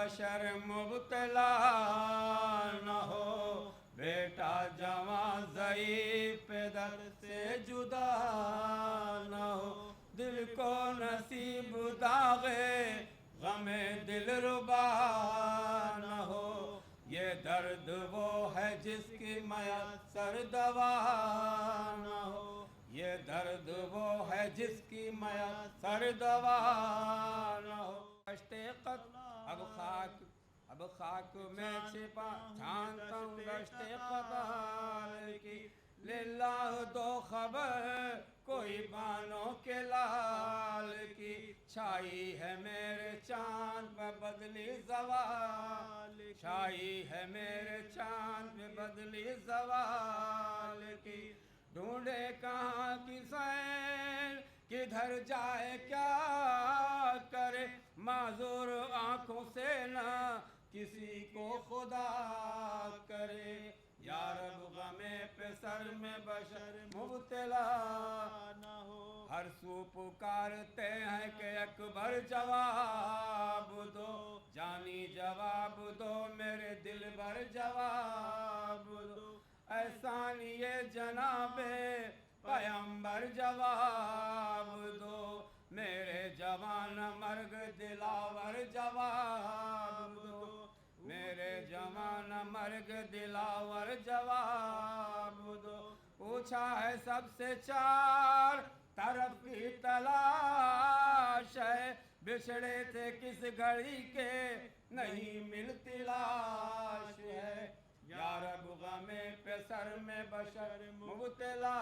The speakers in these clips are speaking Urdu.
بشر مبتلا نہ ہو، بیٹا جوان ضعیف پدر سے جدا نہ ہو، دل کو نصیب داغے غم دل ربا نہ ہو، یہ درد وہ ہے جس کی میسر دوا نہ ہو، یہ درد وہ ہے جس کی میسر دوا نہ ہو۔ اب خاک میں چھپا چھانتا ہوں دشت قبال کی، للہ دو خبر کوئی بانوں کے لال کی، چھائی ہے میرے چاند پہ بدلی زوال، چھائی ہے میرے چاند پہ بدلی زوال کی، ڈھونڈے کہاں کی سیر کدھر جائے کیا کرے، معذور آنکھوں سے نہ کسی کو خدا کرے، یا رب غم پسر میں بشر مبتلا نہ ہو، ہر سو پکارتے ہیں کہ اکبر جواب دو، جانی جواب دو میرے دل بھر جواب دو، احسانیے جناب پیمبر جواب دو، میرے جوان مرگ دلاور جواب دو، میرے جوان مرگ دلاور جواب دو، پوچھا ہے سب سے چار طرف کی تلاش ہے، بچھڑے تھے کس گھڑی کے نہیں ملتی لاش ہے، یا رب غم پسر میں بشر مبتلا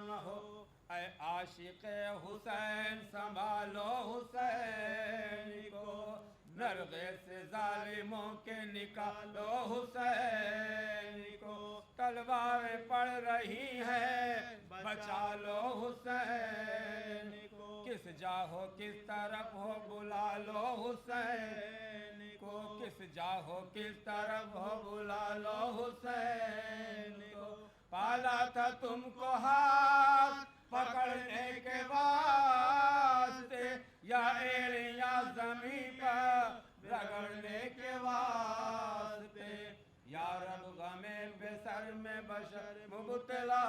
نہ ہو، اے عاشق حسین سنبھالو حسین کو، نرغے سے ظالموں کے نکالو حسین کو، تلواریں پڑ رہی ہیں بچا لو حسین کو، کس جا ہو کس طرف ہو بلا لو حسین کو، کس جا ہو کس طرف ہو بلا لو حسین کو، پالا تھا تم کو ہاتھ پکڑنے کے واسطے، یا ایڑیاں زمین پر رگڑنے کے واسطے، یا رب غم بسر میں بشر مبتلا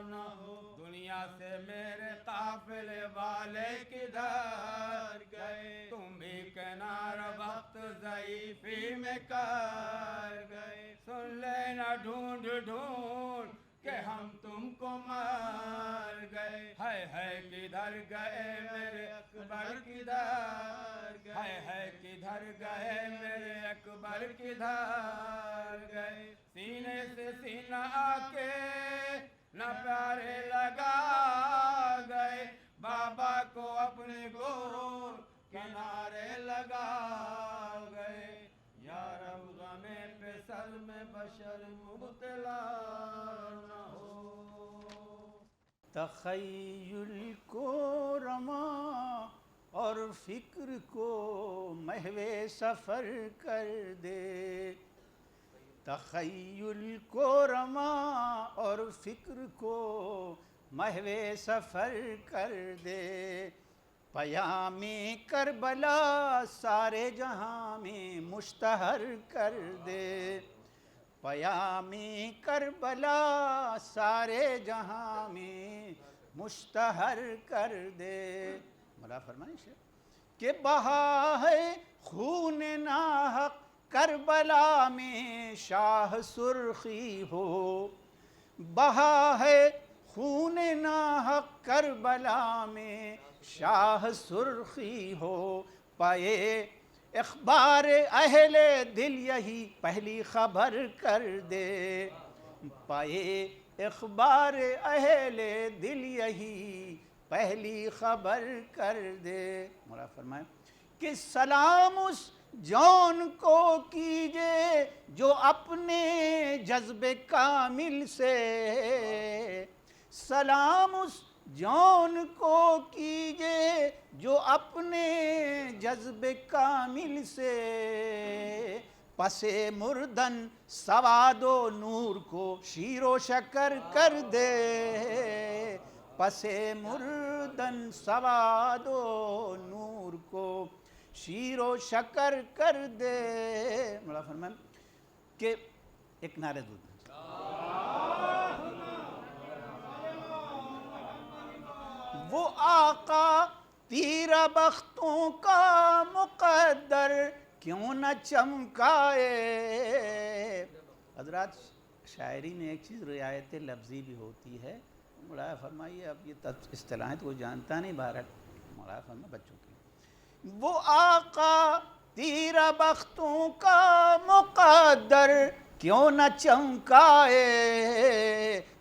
نہ ہو، دنیا سے میرے قافلے والے کدھر گئے، تم بھی کنار وقت ضعیفی میں کر گئے، سن لینا ڈھونڈ ڈھونڈ کہ ہم تم کو مر گئے، ہے کدھر گئے میرے اکبر کدھر گئے، ہے کدھر گئے میرے اکبر کدھر گئے، سینے سے سینہ آ کے نہ پیارے لگا گئے، بابا کو اپنے گور کنارے لگا گئے، یا رب غم پسر میں بشر مبتلا نہ ہو۔ تخیل کو رما اور فکر کو محو سفر کر دے، تخیل کو رما اور فکر کو محو سفر کر دے، پیام کربلا سارے جہاں میں مشتہر کر دے، پیام کربلا سارے جہاں میں مشتہر کر دے، مولا فرمائش ہے کہ بہا ہے خون ناحق کربلا میں شاہ سرخی ہو، بہا ہے خون ناحق کربلا میں شاہ سرخی ہو، پائے اخبار اہل دل یہی پہلی خبر کر دے، پائے اخبار اہل دل یہی پہلی خبر کر دے، مولا فرمائے کہ سلام اس جون کو کیجے جو اپنے جذب کامل سے، سلام اس جون کو کیجے جو اپنے جذب کامل سے، پس مردن سواد و نور کو شیر و شکر کر دے، پس مردن سواد و نور کو شیر و شکر کر دے. مولا فرمائیں کہ ایک نعرہ دودھ وہ آقا تیرا بختوں کا مقدر کیوں نہ چمکائے. حضرات شاعری میں ایک چیز رعایت لفظی بھی ہوتی ہے. مولا فرمائیے اب یہ اصطلاحیں تو کوئی جانتا نہیں، بہرحال مولا فرمائے بچوں کی. وہ آقا تیرا بختوں کا مقدر کیوں نہ چمکائے،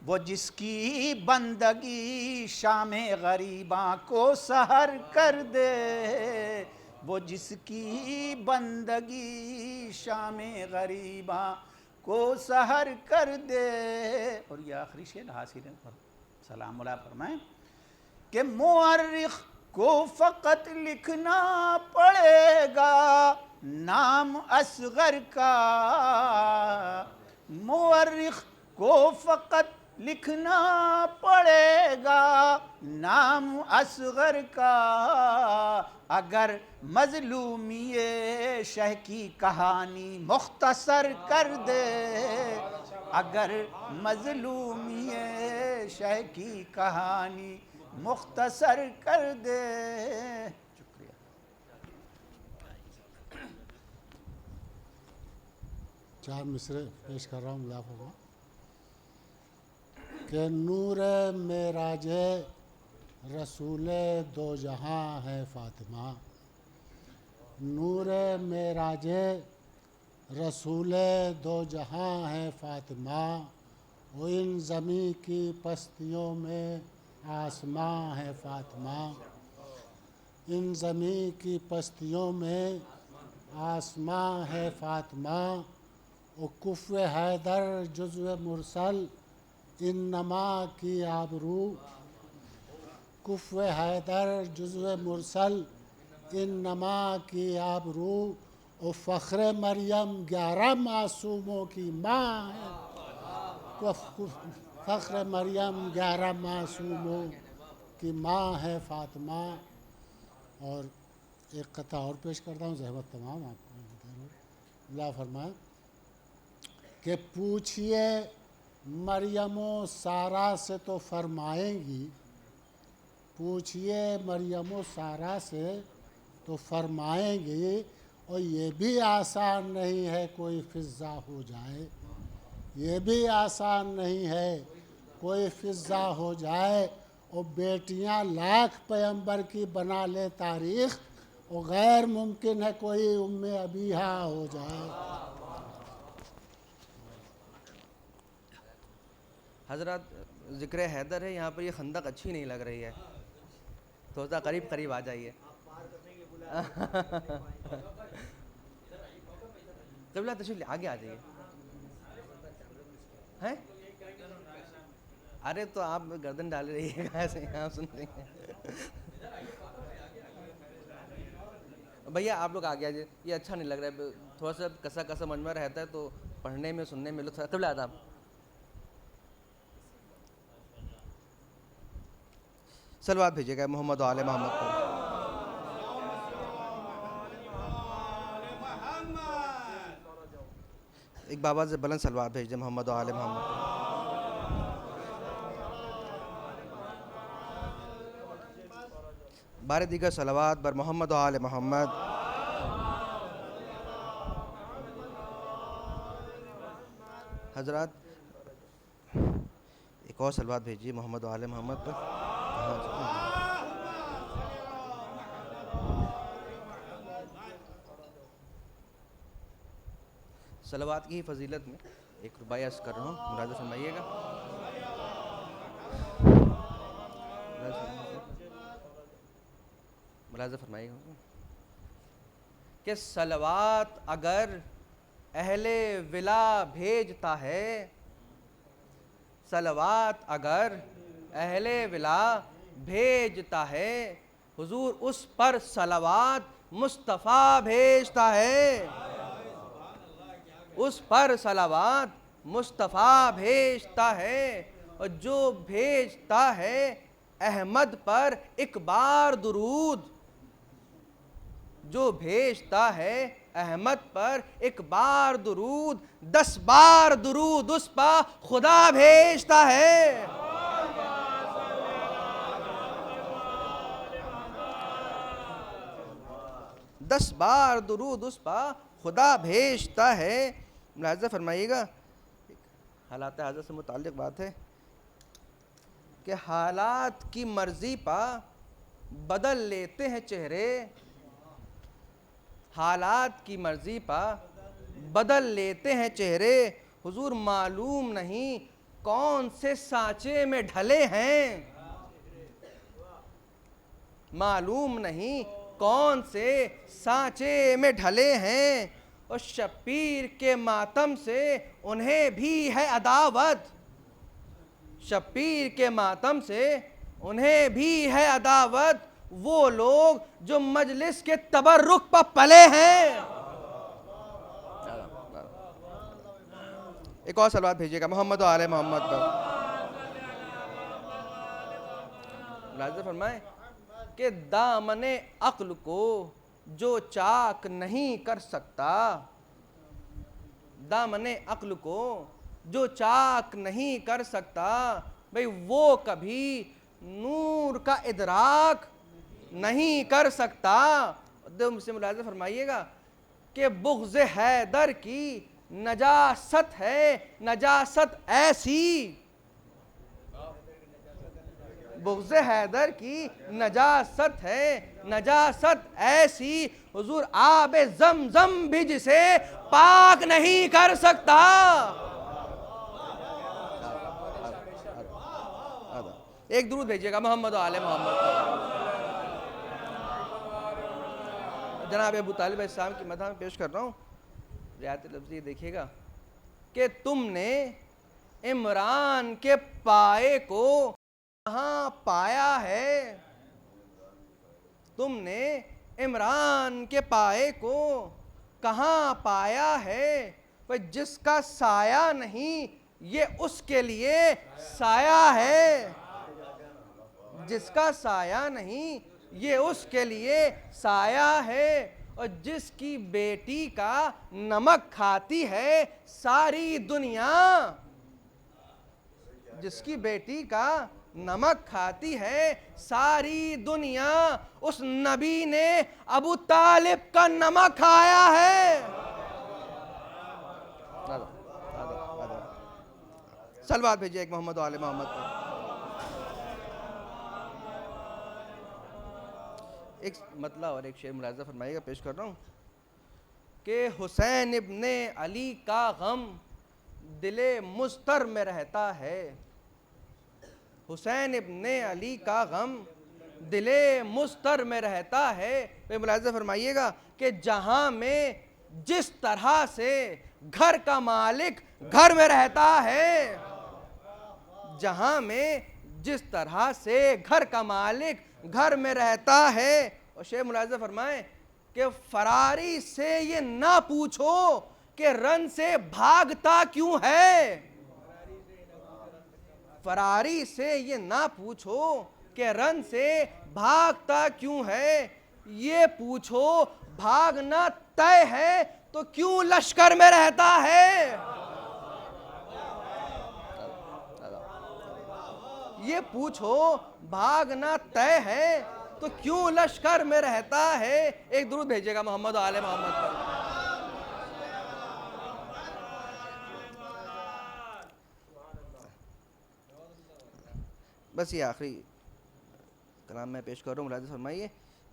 وہ جس کی بندگی شام غریباں کو سحر کر دے. وہ جس کی بندگی شام غریباں کو سحر کر دے. اور یہ آخری شعر حاصل ہے، سلام اللہ فرمائیں کہ مورخ کو فقط لکھنا پڑے گا نام اصغر کا. مورخ کو فقط لکھنا پڑے گا نام اصغر کا. اگر مظلومی شہ کی کہانی مختصر کر دے، اگر مظلومی شہ کی کہانی مختصر کر دے. شکریہ. چار مصرے پیش کر رہا ہوں ملاحظہ کہ نور معراج رسول دو جہاں ہے فاطمہ. نور معراج رسول دو جہاں ہے فاطمہ. وہ ان زمین کی پستیوں میں آسماں ہے فاطمہ. ان زمین کی پستیوں میں آسماں ہے فاطمہ. و کفو حیدر جزو مرسل انما کی آبرو. کفو حیدر جزو مرسل انما کی آبرو. و فخر مریم 11 معصوموں کی ماں ہے. فخر مریم 11 معصوموں کی ماں ہے فاطمہ. اور ایک قطعہ اور پیش کرتا ہوں، زحمت تمام آپ کو. اللہ فرمائے کہ پوچھئے مریم و سارا سے تو فرمائیں گی. پوچھئے مریم و سارا سے تو فرمائیں گی. اور یہ بھی آسان نہیں ہے کوئی فضا ہو جائے. یہ بھی آسان نہیں ہے کوئی فضا ہو جائے. اور بیٹیاں لاکھ پیغمبر کی بنا لے تاریخ، اور غیر ممکن ہے کوئی ام ابیہا ہو جائے. حضرات ذکر حیدر ہے، یہاں پر یہ خندق اچھی نہیں لگ رہی ہے، تھوڑا قریب قریب آ جائیے. قبلہ تشریف آگے آ جائیے. ہیں ارے تو آپ گردن ڈال رہی ہے ایسے آپ سن رہی ہیں. بھیا آپ لوگ آگے آ جائیے، یہ اچھا نہیں لگ رہا ہے، تھوڑا سا کسا کسا مجمع رہتا ہے تو پڑھنے میں سننے میں لطف. قبلہ آداب. صلوات بھیجیے گا محمد و آل محمد پر. ایک بابا سے بلند صلوات بھیج دیں محمد و آل محمد پر. بار دیگر صلوات بر محمد و آل محمد. حضرات ایک اور صلوات بھیجیے محمد و آل محمد پر. صلوات کی ہی فضیلت میں ایک رباعیہ عرض کر رہا ہوں، ملاحظہ فرمائیے گا. ملاحظہ فرمائیے گا کہ صلوات اگر اہل ولا بھیجتا ہے، صلوات اگر اہل ولا بھیجتا ہے، حضور اس پر صلوات مصطفیٰ بھیجتا ہے. اس پر صلوات مصطفیٰ بھیجتا ہے. اور جو بھیجتا ہے احمد پر ایک بار درود، جو بھیجتا ہے احمد پر 1 بار درود، 10 بار درود اس پر خدا بھیجتا ہے۔ 10 بار درود اس پر خدا بھیجتا ہے۔ ملاحظہ فرمائیے گا، حالات حاضر سے متعلق بات ہے کہ حالات کی مرضی پر بدل لیتے ہیں چہرے، حالات کی مرضی پر بدل لیتے ہیں چہرے، حضور معلوم نہیں کون سے سانچے میں ڈھلے ہیں، معلوم نہیں کون سے سانچے میں ڈھلے ہیں، اور شبیر کے ماتم سے انہیں بھی ہے عداوت، شبیر کے ماتم سے انہیں بھی ہے عداوت، وہ لوگ جو مجلس کے تبرک پر پلے ہیں۔ ایک اور صلوات بھیجیے گا محمد و آل محمد پر۔ ملاحظہ فرمائیں کہ دامن عقل کو جو چاک نہیں کر سکتا، دامن عقل کو جو چاک نہیں کر سکتا، بھئی وہ کبھی نور کا ادراک نہیں کر سکتا۔ سے ملاحظہ فرمائیے گا کہ بغض حیدر کی نجاست ہے، نجاست ایسی، بغض حیدر کی نجاست ہے، نجاست ایسی، حضور آب زمزم بھی جسے پاک نہیں کر سکتا۔ ایک درود بھیجیے گا محمد و آل محمد پر۔ جناب ابو طالب علیہ السلام کی مدح میں پیش کر رہا ہوں، رعایت لفظی دیکھیے گا کہ تم نے عمران کے پائے کو کہاں پایا ہے، تم نے عمران کے پائے کو کہاں پایا ہے، جس کا سایہ نہیں یہ اس کے لیے سایہ ہے، جس کا سایہ نہیں یہ اس کے لیے سایہ ہے، اور جس کی بیٹی کا نمک کھاتی ہے ساری دنیا، جس کی بیٹی کا نمک کھاتی ہے ساری دنیا، اس نبی نے ابو طالب کا نمک کھایا ہے۔ صلوات بھیجئے ایک محمد و آل محمد پر۔ ایک مطلع اور ایک شعر ملاحظہ فرمائیے گا، پیش کر رہا ہوں کہ حسین ابن علی کا غم دل مضطر میں رہتا ہے، حسین ابن علی کا غم دل مضطر میں رہتا ہے۔ ملاحظہ فرمائیے گا کہ جہاں میں جس طرح سے گھر کا مالک گھر میں رہتا ہے، جہاں میں جس طرح سے گھر کا مالک گھر میں رہتا ہے، اور شیخ ملاحظہ فرمائیں کہ فراری سے یہ نہ پوچھو کہ رن سے بھاگتا کیوں ہے، فراری سے یہ نہ پوچھو کہ رن سے بھاگتا کیوں ہے، یہ پوچھو بھاگنا طے ہے تو کیوں لشکر میں رہتا ہے، یہ پوچھو بھاگنا طے ہے تو کیوں لشکر میں رہتا ہے۔ ایک درود بھیجیے گا محمد و آل محمد پر۔ بس یہ آخری کلام میں پیش کر رہا ہوں، ملاحظہ فرمائیے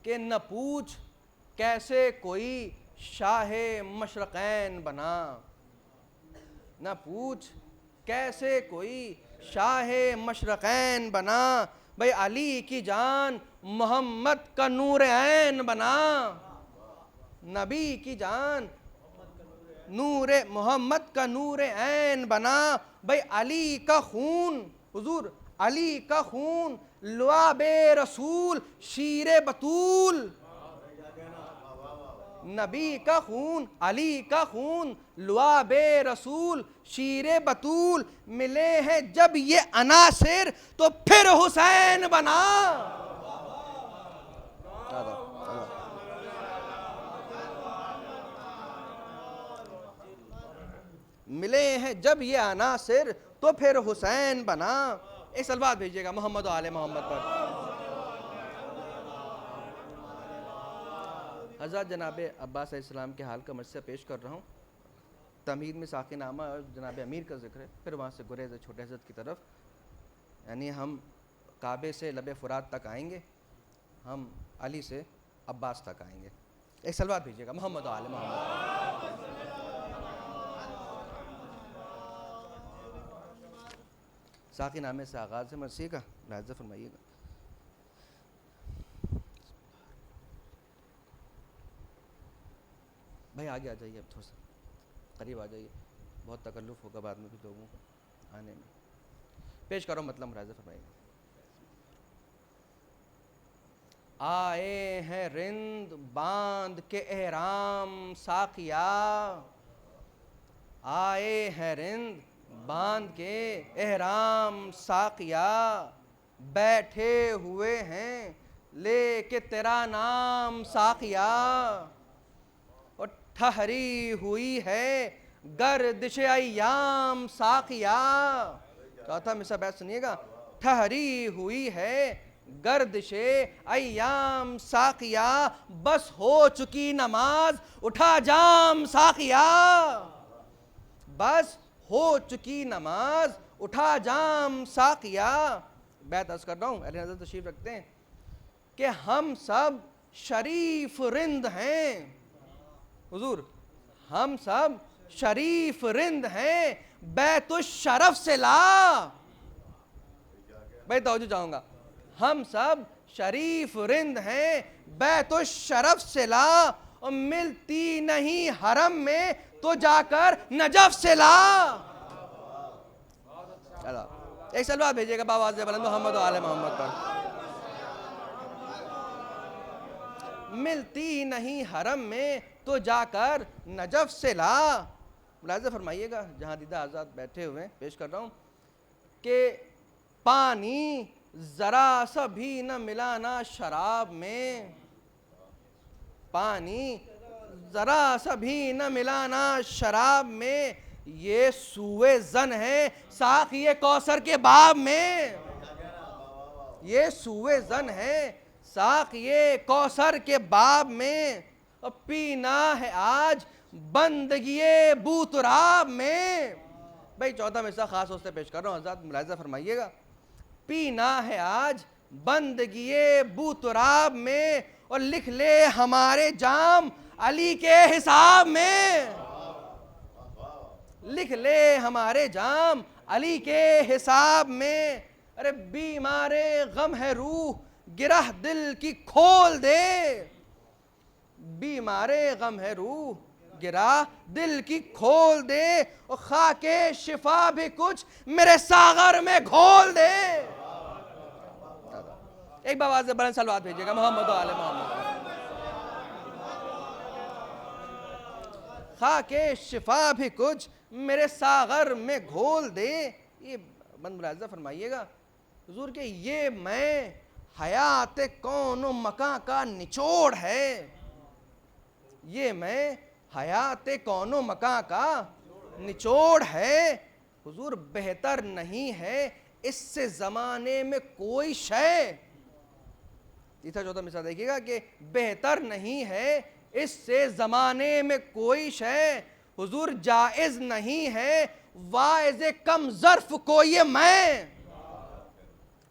کہ نہ پوچھ کیسے کوئی شاہ مشرقین بنا، نہ پوچھ کیسے کوئی شاہ مشرقین بنا، بھئی علی کی جان محمد کا نور عین بنا، نبی کی جان نور محمد کا نور عین بنا، بھئی علی کا خون، حضور علی کا خون لعاب رسول شیر بطول، نبی کا خون علی کا خون لعاب رسول شیر بطول، ملے ہیں جب یہ عناصر تو پھر حسین بنا۔ ملے ہیں جب یہ عناصر تو پھر حسین بنا. ایک صلوات بھیجیے گا محمد و آل محمد پر. حضرت جناب عباس علیہ السلام کے حال کا مجسہ پیش کر رہا ہوں. تمہید میں ساقی نامہ اور جناب امیر کا ذکر ہے، پھر وہاں سے گریز چھوٹے حضرت کی طرف، یعنی ہم کعبے سے لب فرات تک آئیں گے، ہم علی سے عباس تک آئیں گے. ایک صلوات بھیجیے گا محمد و آل محمد. ساقی نامے سے آغاز ہے مرثیے کا، ملاحظہ فرمائیے گا. بھائی آگے آ جائیے، اب تھوڑا سا قریب آ جائیے، بہت تکلف ہوگا بعد میں بھی لوگوں کو آنے میں. پیش کرو مطلب ملاحظہ فرمائیے گا. آئے ہیں رند باندھ کے احرام ساقیا، آئے ہیں رند باندھ کے احرام ساقیا، بیٹھے ہوئے ہیں لے کے تیرا نام ساقیا، اور ٹھہری ہوئی ہے گردش ایام ساقیا. چوتھا مصرع بیت سنیے گا. ٹھہری ہوئی ہے گردش ایام ساقیا، بس ہو چکی نماز اٹھا جام ساقیا، بس ہو چکی نماز اٹھا جام ساقیا. بیت عرض کر رہا ہوں، اہل حضرت تشریف رکھتے ہیں کہ ہم سب شریف رند ہیں. حضور ہم سب شریف رند ہیں، بیت الشرف سے لا. بھائی توجہ چاہوں گا. ہم سب شریف رند ہیں، بیت الشرف سے لا، اور ملتی نہیں حرم میں تو جا کر نجف سے لا. ایک صلوات بھیجیے گا باواز بلند محمد و آل محمد پر. ملتی نہیں حرم میں تو جا کر نجف سے لا. ملاحظہ فرمائیے گا جہاں دیدہ آزاد بیٹھے ہوئے ہیں، پیش کر رہا ہوں کہ پانی ذرا سا بھی نہ ملانا شراب میں، پانی ذرا سا بھی نہ ملانا شراب میں، یہ سوئے زن ہے ساقی کوثر کے باب میں، یہ سوئے زن ہے ساقی کوثر کے باب میں، اور پینا ہے آج بندگی بوتراب میں. بھائی چوتھا مصرع خاص طور سے پیش کر رہا ہوں، حضرات ملاحظہ فرمائیے گا. پینا ہے آج بندگی بوتراب میں، اور لکھ لے ہمارے جام علی کے حساب میں، لکھ لے ہمارے جام علی کے حساب میں. ارے بیمار غم ہے روح گرہ دل کی کھول دے، بیمار غم ہے روح گرہ دل کی کھول دے، اور خاک شفا بھی کچھ میرے ساغر میں گھول دے. ایک بآواز بلند صلوات بھیجیے گا محمد و آل محمد. خاک شفا بھی کچھ میرے ساغر میں گھول دے. یہ بند ملاحظہ فرمائیے گا حضور کہ یہ میں حیات کون و مکان کا نچوڑ ہے، یہ میں حیات کون و مکان کا نچوڑ ہے. حضور بہتر نہیں ہے اس سے زمانے میں کوئی شے. تیسرا چوتھا مثال دیکھیے گا کہ بہتر نہیں ہے اس سے زمانے میں کوئی شے. حضور جائز نہیں ہے واعظ کم ظرف کو یہ میں،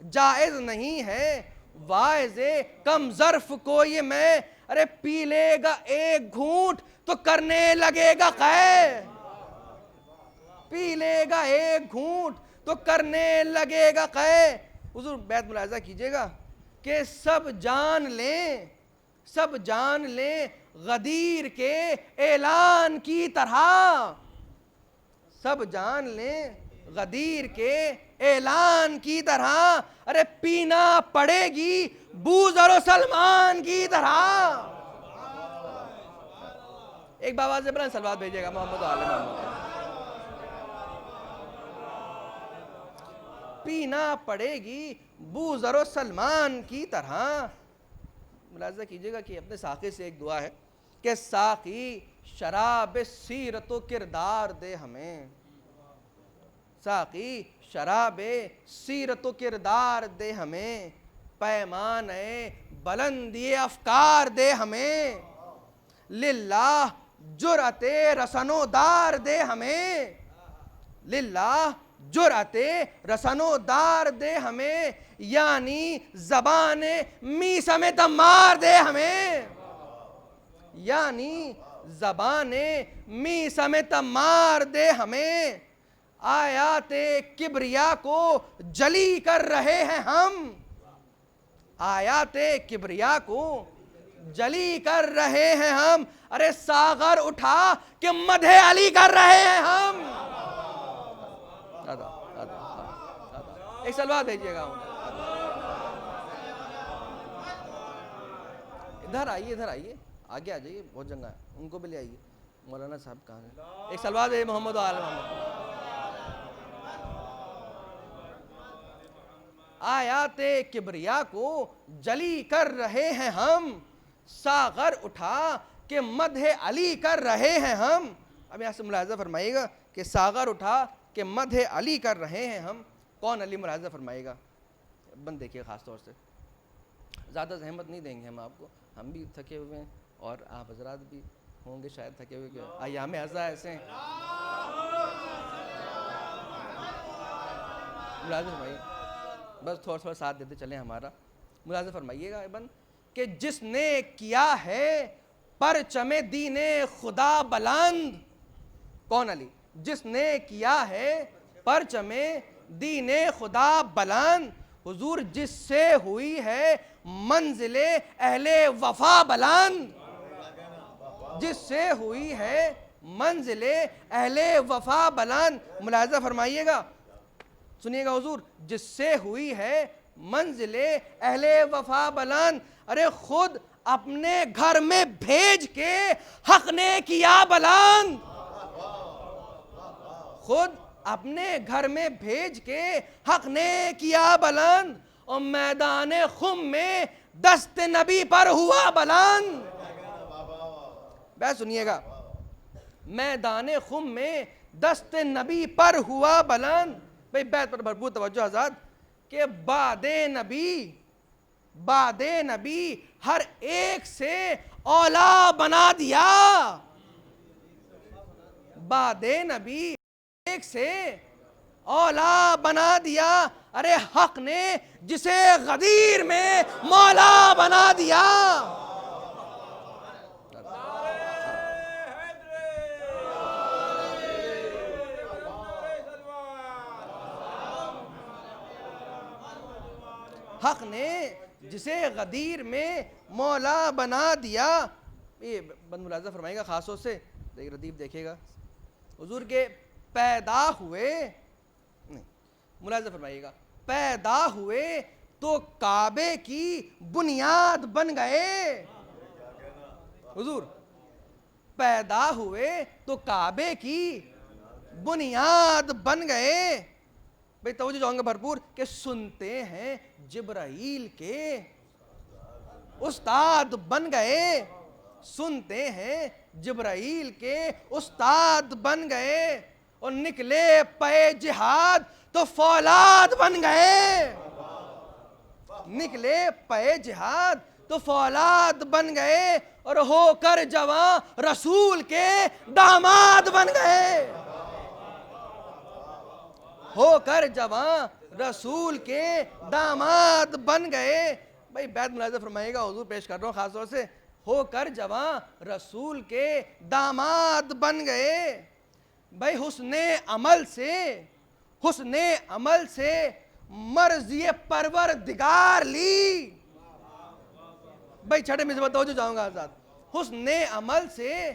جائز نہیں ہے واعظ کم ظرف کو یہ میں. ارے پی لے گا ایک گھونٹ تو کرنے لگے گا قے، پی لے گا ایک گھونٹ تو کرنے لگے گا قے. حضور بیت ملاحظہ کیجئے گا کہ سب جان لیں، سب جان لیں غدیر کے اعلان کی طرح، سب جان لیں غدیر کے اعلان کی طرح. ارے پینا پڑے گی بوذر و سلمان کی طرح. ایک بآواز بلند صلوات بھیجیے گا محمد و آل محمد. پینا پڑے گی بوذر و سلمان کی طرح. ملاحظہ کیجئے گا کہ اپنے ساقی سے ایک دعا ہے کہ ساقی شراب سیرت و کردار دے ہمیں، ساقی شراب سیرت و کردار دے ہمیں، پیمانے بلندی افکار دے ہمیں، للہ جرأت رسن و دار دے ہمیں، للہ جرأت رسن و دار دے ہمیں، یعنی زبان میسم دمار دے ہمیں، یعنی زبان میسم دمار دے ہمیں، آیات کبریا کو جلی کر رہے ہیں ہم، آیات کبریا کو جلی کر رہے ہیں ہم، ارے ساغر اٹھا کہ مدح علی کر رہے ہیں ہم۔ ایک سلوات بھیجیے گا، ادھر آئیے، ادھر آئیے، آگے آ جائیے، بہت جگہ ہے، ان کو بھی لے آئیے۔ مولانا صاحب کہاں ہیں؟ ایک سلوات ہے محمد و آل محمد۔ آیات کبریا کو جلی کر رہے ہیں ہم، ساغر اٹھا کہ مدح علی کر رہے ہیں ہم۔ اب یہاں سے ملاحظہ فرمائیے گا کہ ساغر اٹھا کہ مدح علی کر رہے ہیں ہم، کون علی ملاحظہ فرمائے گا؟ بند دیکھیے خاص طور سے، زیادہ زحمت نہیں دیں گے ہم آپ کو، ہم بھی تھکے ہوئے ہیں اور آپ حضرات بھی ہوں گے شاید تھکے ہوئے، کہ ایام عزا ایسے ہیں۔ ملاحظہ فرمائیے، بس تھوڑا تھوڑا ساتھ دیتے چلیں ہمارا۔ ملاحظہ فرمائیے گا ابن کہ جس نے کیا ہے پرچم دین خدا بلند، کون علی؟ جس نے کیا ہے پرچم دین خدا بلند، حضور جس سے ہوئی ہے منزل اہل وفا بلند، جس سے ہوئی ہے منزل اہل وفا بلند۔ ملاحظہ فرمائیے گا، سنیے گا حضور، جس سے ہوئی ہے منزل اہل وفا بلند، ارے خود اپنے گھر میں بھیج کے حق نے کیا بلند، خود اپنے گھر میں بھیج کے حق نے کیا بلند، اور میدان خم میں دست نبی پر ہوا بلند۔ بات سنیے گا، میدان خم میں دست نبی پر ہوا بلند۔ بھئی بیت پر بھرپور توجہ حضرات، کہ بعد نبی ہر ایک سے اولا بنا دیا، بعد نبی ایک سے اولا بنا دیا، ارے حق نے جسے غدیر میں مولا بنا دیا۔ حق نے جسے غدیر میں مولا بنا دیا۔ یہ بند ملاحظہ فرمائے گا خاص طور سے، ردیف دیکھے گا، حضور کے پیدا ہوئے، ملاحظہ فرمائیے گا، پیدا ہوئے تو کعبے کی بنیاد بن گئے، حضور پیدا ہوئے تو کعبے کی بنیاد بن گئے۔ بھئی توجہ جاؤں گا بھرپور، کہ سنتے ہیں جبرائیل کے استاد بن گئے، سنتے ہیں جبرائیل کے استاد بن گئے، اور نکلے پے جہاد تو فولاد بن گئے، نکلے پے جہاد تو فولاد بن گئے، اور ہو کر جوان رسول کے داماد بن گئے، ہو کر جوان رسول کے داماد بن گئے۔ بھئی بیت ملاحظہ فرمائے گا، حضور پیش کر رہا ہوں خاص طور سے، ہو کر جوان رسول کے داماد بن گئے۔ بھئی حسن عمل سے مرضی پروردگار لی، بھئی چھٹے میں سے توجہ جاؤں گا حضرات، حسن عمل سے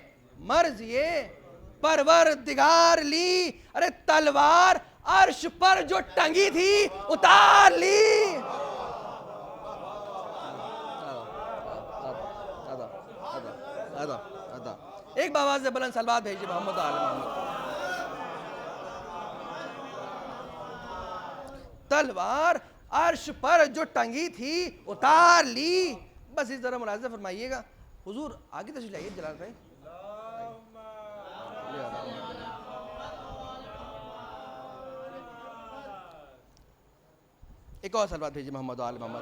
مرضی پروردگار لی، ارے تلوار عرش پر جو ٹنگی تھی اتار لی۔ ایک باواز بلند سلوات بھیجیے محمد آل محمد۔ تلوار عرش پر جو ٹنگی تھی اتار لی، بس اس طرح ملاحظہ فرمائیے گا حضور آگے تشریف لائیے جلال بھائی. ایک اور صلوات بھیجیے محمد و آل محمد.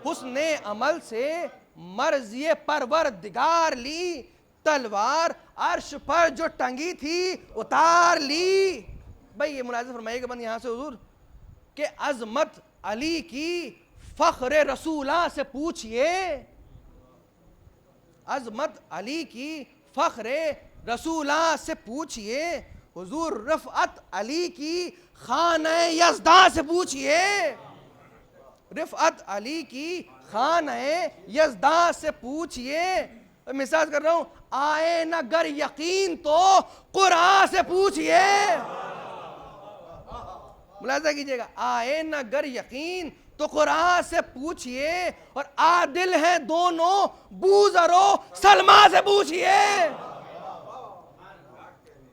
حسن عمل سے مرضی پروردگار لی، تلوار عرش پر جو ٹنگی تھی اتار لی. بھائی یہ ملاحظہ فرمائیے گا بند یہاں سے حضور کہ عظمت علی کی فخر رسولاں سے پوچھئے، عظمت علی کی فخر رسولاں سے پوچھئے، حضور رفعت علی کی خانہ یزداں سے پوچھئے، رفعت علی کی خانہ یزداں سے پوچھئے. مثال کر رہا ہوں، آئے نہ گر یقین تو قرآن سے پوچھئے. ملاحظہ کیجئے گا، آئے نہ گر یقین تو قرآن سے پوچھئے، اور عادل ہیں دونوں بوذر و سلمہ سے پوچھئے.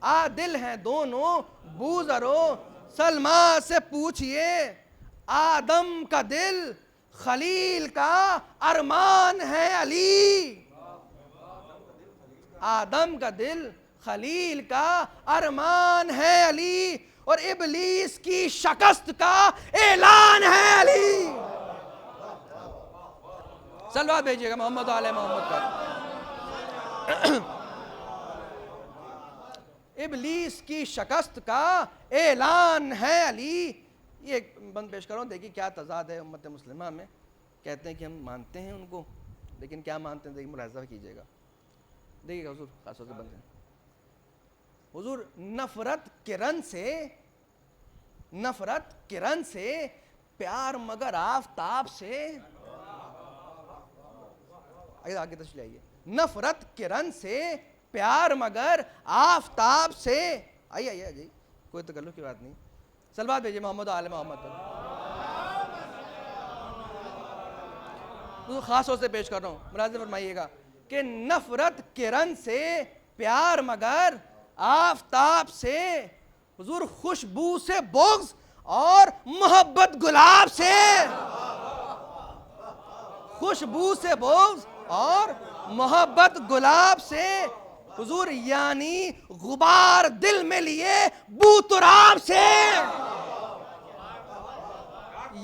عادل ہیں دونوں بوذر و سلمہ سے پوچھئے. آدم کا دل خلیل کا ارمان ہے علی، آدم کا دل خلیل کا ارمان ہے علی، اور ابلیس کی شکست کا اعلان ہے علی. صلوات بھیجیے گا محمد و آل محمد پر. ابلیس کی شکست کا اعلان ہے علی. یہ ایک بند پیش کروں، دیکھیں کیا تضاد ہے امت مسلمہ میں. کہتے ہیں کہ ہم مانتے ہیں ان کو، لیکن کیا مانتے ہیں دیکھیں، ملاحظہ کیجئے گا. دیکھیے گا حضور خاص طور سے بند ہیں. حضور نفرت کرن سے پیار مگر آفتاب سے. آگے تشریح آئیے. نفرت کرن سے پیار مگر آفتاب سے. آئیے کوئی تکلف کی بات نہیں. صلوات بھیجیے محمد و آل محمد پر. خاص طور سے پیش کر رہا ہوں، ملاحظہ فرمائیے گا کہ نفرت کرن سے پیار مگر آفتاب سے. حضور خوشبو سے بغض اور محبت گلاب سے. خوشبو سے بغض اور محبت گلاب سے. حضور یعنی غبار دل میں لیے بو تراب سے.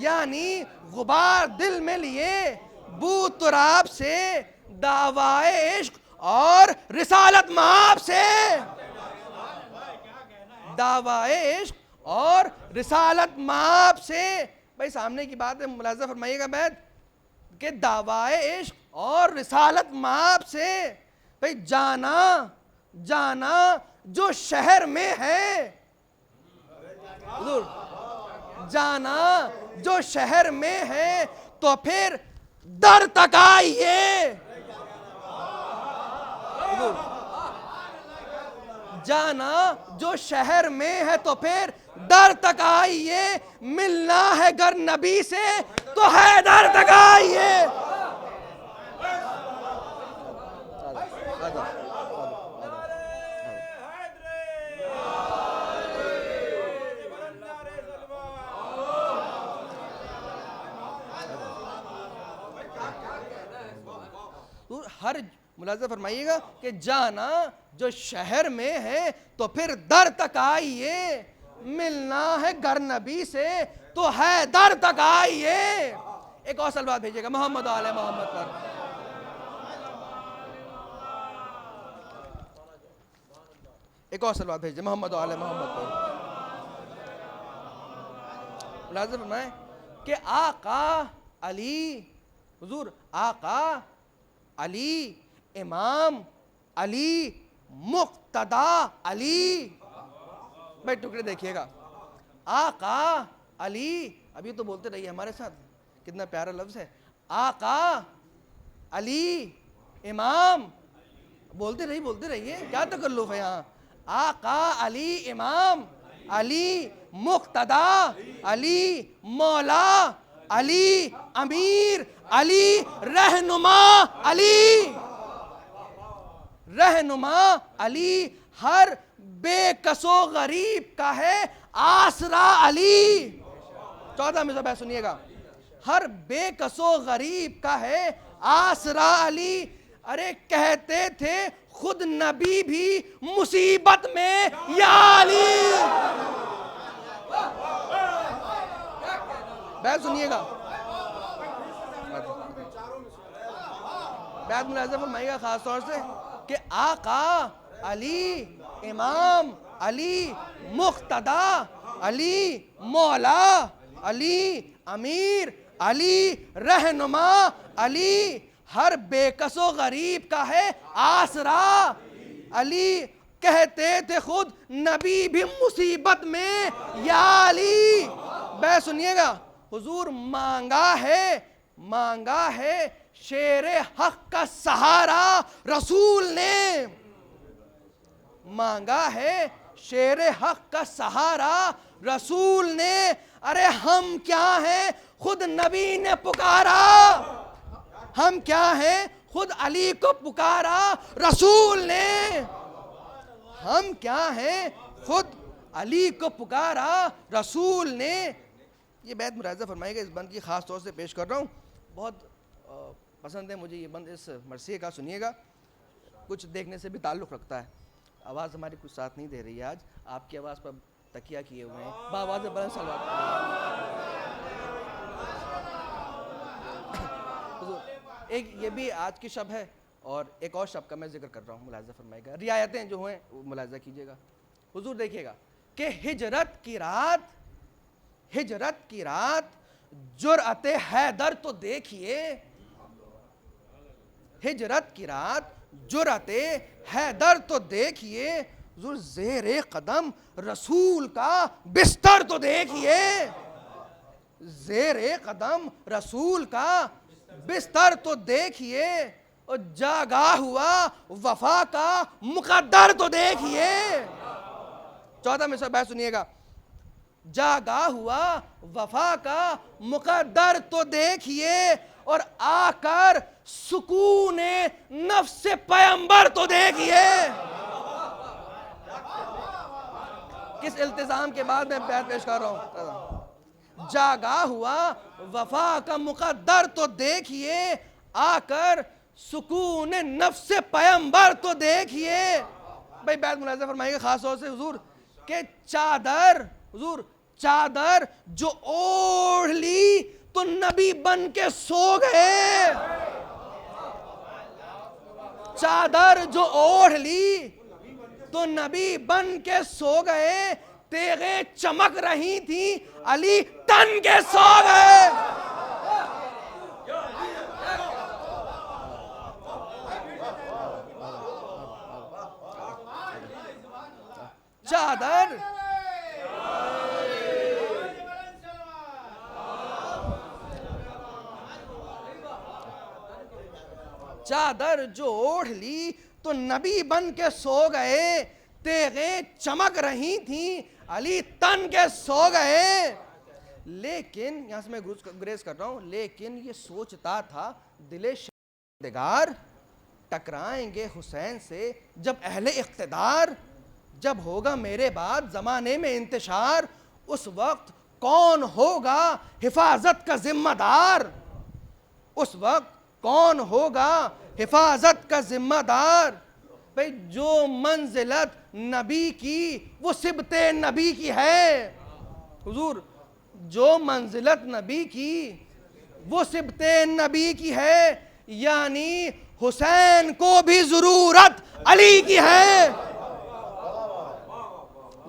یعنی غبار دل میں لیے بو تراب سے. دعوائے عشق اور رسالت مآب سے. دعوائے عشق اور رسالت مآب سے. بھائی سامنے کی بات ہے، ملاحظہ فرمائیے گا بیت کہ دعوائے عشق اور رسالت مآب سے. بھائی جانا جو شہر میں ہے، حضور جانا جو شہر میں ہے تو پھر در تک آئیے. جانا جو شہر میں ہے تو پھر در تک آئیے. ملنا ہے گر نبی سے تو ہے در تک آئیے. ہر ملاحظہ فرمائیے گا کہ جانا جو شہر میں ہے تو پھر در تک آئیے. ملنا ہے گر نبی سے تو ہے در تک آئیے. ایک اور صلوات بھیجیے گا محمد و آل محمد پر. ایک اور صلوات بھیجیے محمد و آل محمد پر. ملاحظہ فرمائیں کہ آقا علی، حضور آقا علی، امام علی، مقتدا علی. بھائی ٹکڑے دیکھیے گا. آقا علی، ابھی تو بولتے رہیے ہمارے ساتھ، کتنا پیارا لفظ ہے. آقا علی امام، بولتے رہیے کیا تکلف ہے یہاں. آقا علی امام علی مقتدا علی مولا علی امیر علی رہنما علی. رہنما علی ہر بے کس و غریب کا ہے آسرا علی. 14 میں سنیے گا. ہر بے کس و غریب کا ہے آسرا علی. ارے کہتے تھے خود نبی بھی مصیبت میں یا علی. بیعت سنیے گا, بیعت ملاحظہ فرمائیے گا خاص طور سے کہ آقا علی, امام علی, مقتدا علی, مولا علی, امیر علی, رہنما علی, ہر بے کس و غریب کا ہے آسرا علی. کہتے تھے خود نبی بھی مصیبت میں یا علی. بے سنیے گا, حضور مانگا ہے شیر حق کا سہارا رسول نے, مانگا ہے شیر حق کا سہارا رسول نے. ارے ہم کیا ہیں خود نبی نے پکارا, ہم کیا ہیں خود علی کو پکارا رسول نے, ہم کیا ہیں خود علی کو پکارا رسول نے. یہ بیت ملاحظہ فرمائے گا, اس بند کی خاص طور سے پیش کر رہا ہوں, بہت پسند ہے مجھے یہ بند اس مرثیے کا. سنیے گا, کچھ دیکھنے سے بھی تعلق رکھتا ہے. آواز ہماری کچھ ساتھ نہیں دے رہی ہے آج, آپ کی آواز پر تکیہ کیے ہوئے ہیں. بآواز بلند صلوات. ایک یہ بھی آج کی شب ہے, اور ایک اور شب کا میں ذکر کر رہا ہوں, ملاحظہ فرمائے گا. رعایتیں جو ہیں وہ ملاحظہ کیجئے گا. حضور دیکھیے گا کہ ہجرت کی رات جرأت حیدر تو دیکھیے, ہجرت کی رات جرأت حیدر تو دیکھیے, حضور زیر قدم رسول کا بستر تو دیکھیے, زیر قدم رسول کا بستر تو دیکھیے, اور جاگا ہوا وفا کا مقدر تو دیکھیے. 14 میں سے بات سنیے گا, جاگا ہوا وفا کا مقدر تو دیکھیے, اور آ کر سکون نفس پیغمبر تو دیکھیے. کس التزام کے بعد میں بیعت پیش کر رہا ہوں. جاگا ہوا وفا کا مقدر تو دیکھیے, آ کر سکون نفس پیغمبر تو دیکھیے. بھائی بیعت ملاحظہ فرمائیے گا خاص طور سے حضور کہ چادر جو اوڑھ لی تو نبی بن کے سو گئے. چادر جو اوڑھ لی تو نبی بن کے سو گئے, تیغیں چمک رہی تھیں علی تن کے سو گئے. چادر جو اوڑھ لی تو نبی بن کے سو گئے, تیغیں چمک رہی تھیں علی تن کے سو گئے. لیکن یہاں سے میں گریز کر رہا ہوں, لیکن یہ سوچتا تھا دل شہدگار, ٹکرائیں گے حسین سے جب اہل اقتدار, جب ہوگا میرے بعد زمانے میں انتشار, اس وقت کون ہوگا حفاظت کا ذمہ دار, اس وقت کون ہوگا حفاظت کا ذمہ دار. بھئی جو منزلت نبی کی وہ سبت نبی کی ہے. حضور جو منزلت نبی کی وہ سبت نبی کی ہے, یعنی حسین کو بھی ضرورت علی کی ہے,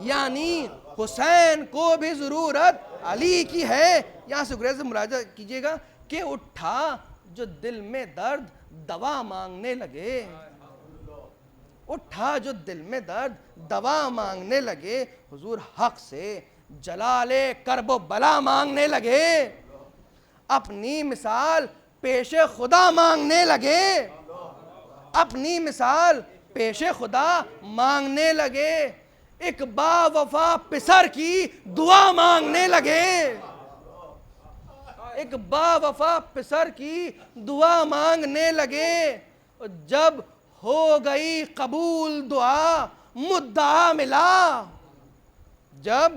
یعنی حسین کو بھی ضرورت علی کی ہے. یہاں سے گریز ملاحظہ کیجئے گا کہ اٹھا جو دل میں درد دوا مانگنے لگے, اٹھا جو دل میں درد دوا مانگنے لگے, حضور حق سے جلال کرب و بلا مانگنے لگے, اپنی مثال پیش خدا مانگنے لگے, اپنی مثال پیش خدا مانگنے لگے, ایک با وفا پسر کی دعا مانگنے لگے, ایک با وفا پسر کی دعا مانگنے لگے. جب ہو گئی قبول دعا مدعا ملا, جب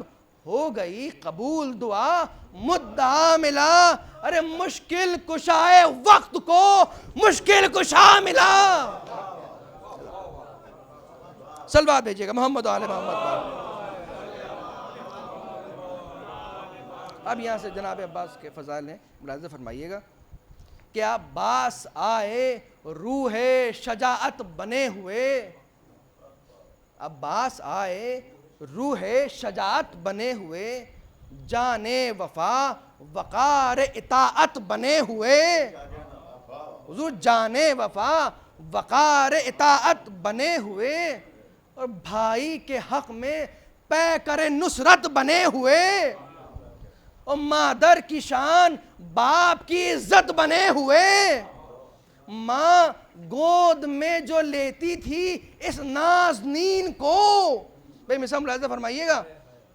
ہو گئی قبول دعا مدعا ملا. ارے مشکل کشائے وقت کو مشکل کشا ملا. صلوات بھیجیے گا محمد و آل محمد پر. اب یہاں سے جناب عباس کے فضائل ہیں, ملاحظہ فرمائیے گا کہ عباس آئے روح شجاعت بنے ہوئے. عباس آئے روح شجاعت بنے ہوئے, جانے وفا وقار اطاعت بنے ہوئے. حضور جانے وفا وقار اطاعت بنے ہوئے, اور بھائی کے حق میں پیکر نصرت بنے ہوئے, اور مادر کی شان باپ کی عزت بنے ہوئے. ماں گود میں جو لیتی تھی اس نازنین کو, بھئی مثال ملاحظہ فرمائیے گا,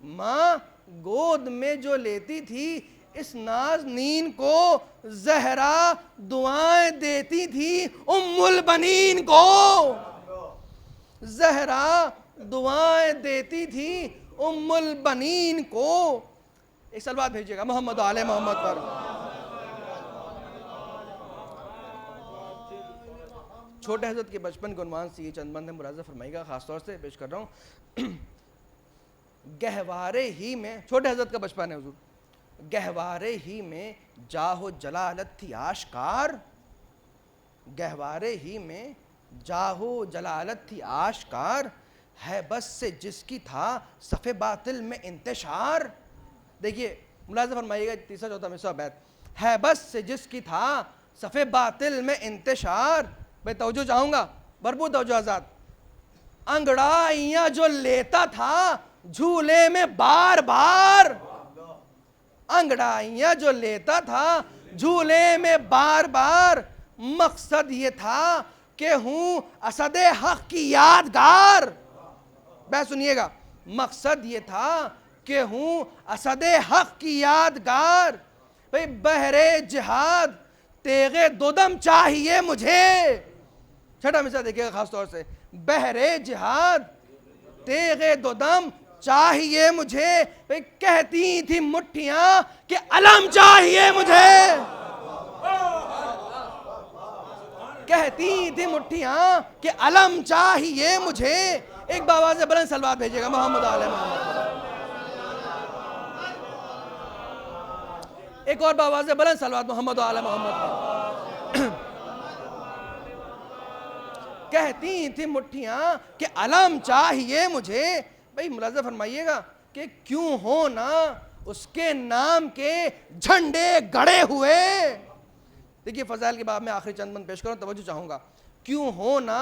ماں گود میں جو لیتی تھی اس نازنین کو, زہرا دعائیں دیتی تھی ام البنین کو. زہرا دعائیں دیتی تھی ام البنین کو. ایک صلوات بھیجیے گا محمد و آل محمد پر. چھوٹے حضرت کے بچپن کے عنوان سے یہ چند بند ملاحظہ فرمائیے گا, خاص طور سے پیش کر رہا ہوں. گہوارے ہی میں, چھوٹے حضرت کا بچپن ہے حضور, گہوارے ہی میں جاہ و جلالت تھی آشکار. گہوارے ہی میں جاہ و جلالت تھی آشکار, ہے بس سے جس کی تھا صف باطل میں انتشار. دیکھیے ملاحظہ فرمائیے گا تیسرا چوتھا مصرع بیت, ہے بس سے جس کی تھا صف باطل میں انتشار. میں توجہ چاہوں گا, بھرپور توجہ آزاد. انگڑائیاں جو لیتا تھا جھولے میں بار بار, انگڑائیاں جو لیتا تھا جھولے میں بار بار, مقصد یہ تھا کہ ہوں اسد حق کی یادگار. بات سنیے گا, مقصد یہ تھا کہ ہوں اسد حق کی یادگار. بھئی بحر جہاد تیغ دودم چاہیے مجھے. چھٹا مثال دیکھئے گا خاص طور سے, بحر جہاد تیغ دودم چاہیے مجھے. بھئی کہتی تھی مٹھیاں کہ علم چاہیے مجھے. کہتی تھی مٹھیاں کہ علم چاہیے مجھے. ایک باواز بلند صلوات بھیجے گا محمد و آل محمد. ایک اور باواز بلند صلوات محمد و آل محمد. کہتی تھی مٹھیاں کہ علم چاہیے مجھے. بھئی ملاحظہ فرمائیے گا کہ کیوں ہونا اس کے نام کے جھنڈے گڑے ہوئے. دیکھیے فضائل کے باب میں آخری چند بند پیش کروں, توجہ چاہوں گا. کیوں ہونا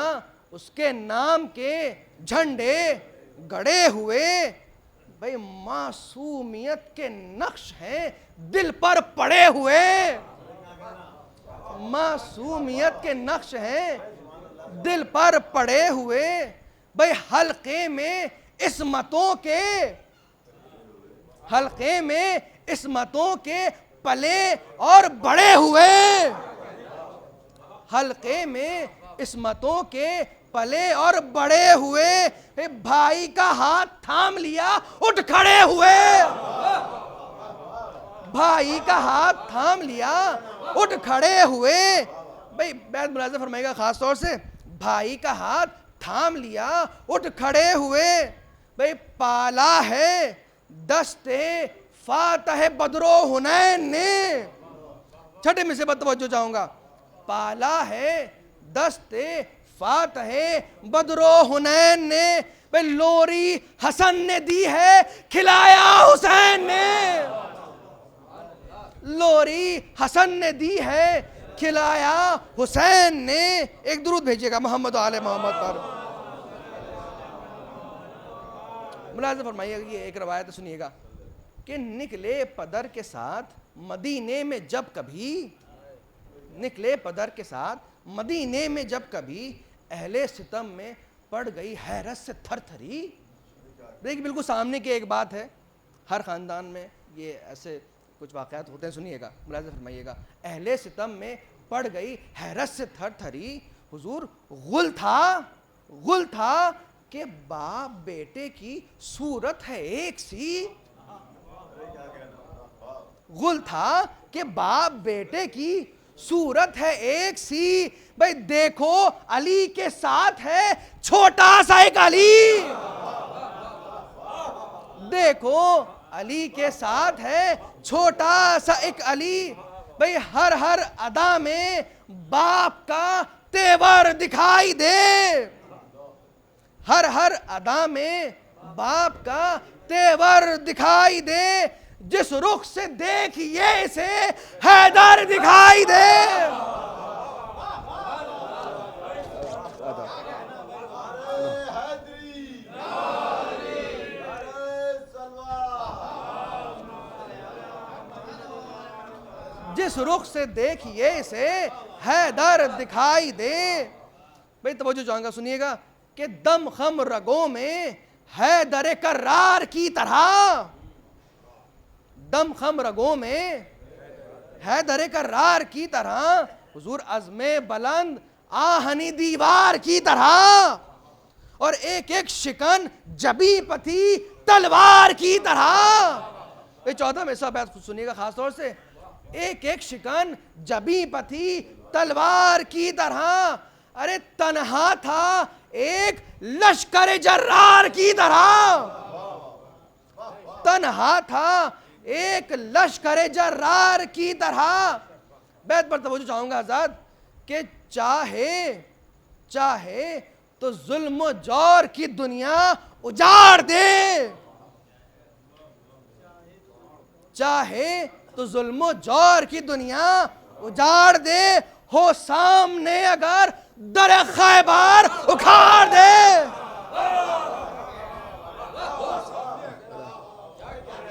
اس کے نام کے جھنڈے گڑے ہوئے. بھئی معصومیت کے نقش ہیں دل پر پڑے ہوئے. معصومیت کے نقش ہیں دل پر پڑے ہوئے. بھئی حلقے میں عصمتوں کے, حلقے میں عصمتوں کے پلے اور بڑے ہوئے. حلقے میں عصمتوں کے پلے اور بڑے ہوئے. بھائی کا ہاتھ تھام لیا اٹھ کھڑے ہوئے. بھائی کا ہاتھ تھام لیا اٹھ کھڑے ہوئے. بھئی بیعت ملاحظہ فرمائے گا خاص طور سے, بھائی کا ہاتھ تھام لیا اٹھ کھڑے ہوئے. بھئی پالا ہے دستے فاتح بدر و حنین نے. چھٹے میں سے توجہ چاہوں گا, پالا ہے دستے فاتح بدر و حنین نے. بھئی لوری حسن نے دی ہے کھلایا حسین نے. لوری حسن نے دی ہے کھلایا حسین نے. ایک درود بھیجیے گا محمد و آل محمد پر. ملاحظہ فرمائیے گا, یہ ایک روایت سنیے گا کہ نکلے پدر کے ساتھ مدینے میں جب کبھی, نکلے پدر کے ساتھ مدینے میں جب کبھی, اہل ستم میں پڑ گئی حیرت سے تھر تھری. دیکھیں بالکل سامنے کی ایک بات ہے, ہر خاندان میں یہ ایسے کچھ واقعات ہوتے ہیں. سنیے گا, ملاحظہ فرمائیے گا. اہل ستم میں پڑ گئی حیرت سے تھر تھری. حضور غل تھا کہ باپ بیٹے کی صورت ہے ایک سی. غل تھا کہ باپ بیٹے کی صورت ہے ایک سی. بھئی دیکھو علی کے ساتھ ہے چھوٹا سا ایک علی. دیکھو علی کے ساتھ ہے چھوٹا سا ایک علی. بھئی ہر ادا میں باپ کا تیور دکھائی دے. ہر ادا میں باپ کا تیور دکھائی دے. جس رخ سے دیکھیے اسے حیدر دکھائی دے. جس رخ سے دیکھیے اسے حیدر دکھائی دے. بھئی توجہ چاہوں گا, سنیے گا کہ دم خم رگوں میں حیدر کرار کی طرح, دم خم رگوں میں حیدر کرار کی طرح, حضور عزم بلند آہنی دیوار کی طرح, اور ایک ایک شکن جبی پتی تلوار کی طرح. یہ 14 میں سب بات سنیے گا خاص طور سے, ایک ایک شکن جبی پتی تلوار کی طرح. ارے تنہا تھا ایک لشکر جرار کی طرح, تنہا تھا ایک لشکر جرار کی طرح. بیت پر توجہ چاہوں گا آزاد کہ چاہے تو ظلم و جور کی دنیا اجاڑ دے, چاہے تو ظلم و جور کی دنیا اجاڑ دے, ہو سامنے اگر در خیبر اکھاڑ دے,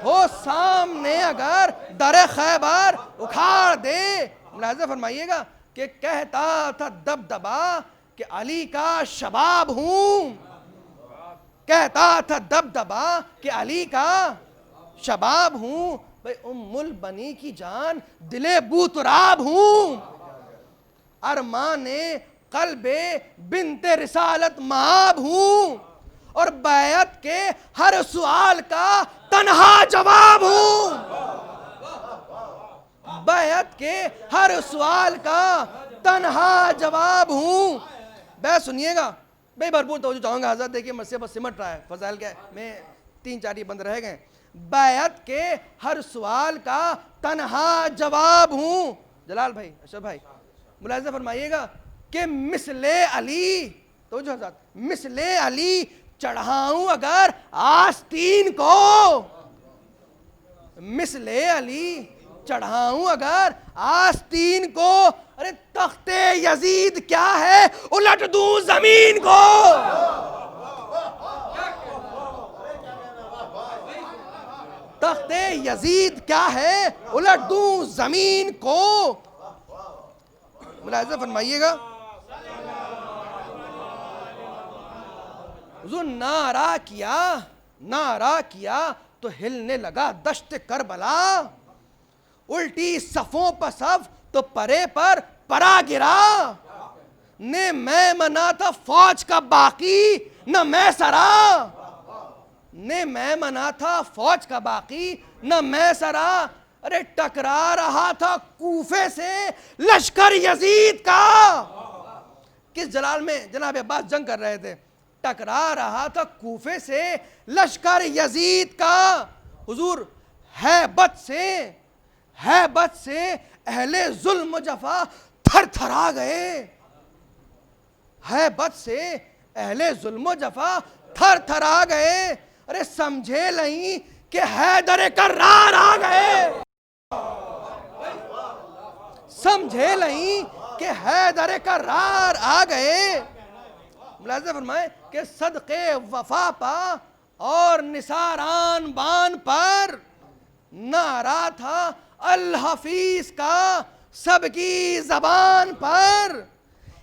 ہو سامنے اگر در خیبر اکھاڑ دے. ملاحظہ فرمائیے گا کہ کہتا تھا دبدبا کہ علی کا شباب ہوں, کہتا تھا دبدبا کہ علی کا شباب ہوں. بھئی ام البنی کی جان دل بوتراب ہوں, ارمان قلب بنت رسالت مآب ہوں, اور بیعت کے ہر سوال کا تنہا جواب ہوں, بیعت کے ہر سوال کا تنہا جواب ہوں. بیعت سنیے گا, بھئی بھرپور توجہ چاہوں گا حضرت. دیکھیں مسئلہ بس سمٹ رہا ہے, فضائل کیا ہے, میں 3-4 بند رہ گئے. بیعت کے ہر سوال کا تنہا جواب ہوں. جلال بھائی, اشرف بھائی, ملاحظہ فرمائیے گا کہ مثل علی, توجہ حضرت, مثل علی چڑھاؤں اگر آستین کو, مثل علی چڑھاؤں اگر آستین کو, ارے تخت یزید کیا ہے الٹ دوں زمین کو, تخت یزید کیا ہے الٹ دوں زمین کو. ملاحظہ فرمائیے گا, حضور نعرہ کیا تو ہلنے لگا دشت کربلا, الٹی صفوں پر صف تو پرے پر پرا گرا, نے میں منا تھا فوج کا باقی نہ میں سرا, نے میں منا تھا فوج کا باقی نہ میں سرا. ارے ٹکرا رہا تھا کوفے سے لشکر یزید کا, کس جلال میں جناب عباس جنگ کر رہے تھے, ٹکرا رہا تھا کوفے سے لشکر یزید کا. حضور ہیبت سے اہل ظلم و جفا تھر تھرا گئے, ہیبت سے اہل ظلم و جفا تھر تھرا گئے. ارے سمجھے نہیں کہ حیدر کرار آ گئے, سمجھے نہیں کہ حیدر کرار آ گئے. ملاحظہ فرمائے کہ صدقے وفا پا اور نثاران بان پر نعرہ تھا الحفیظ کا سب کی زبان پر,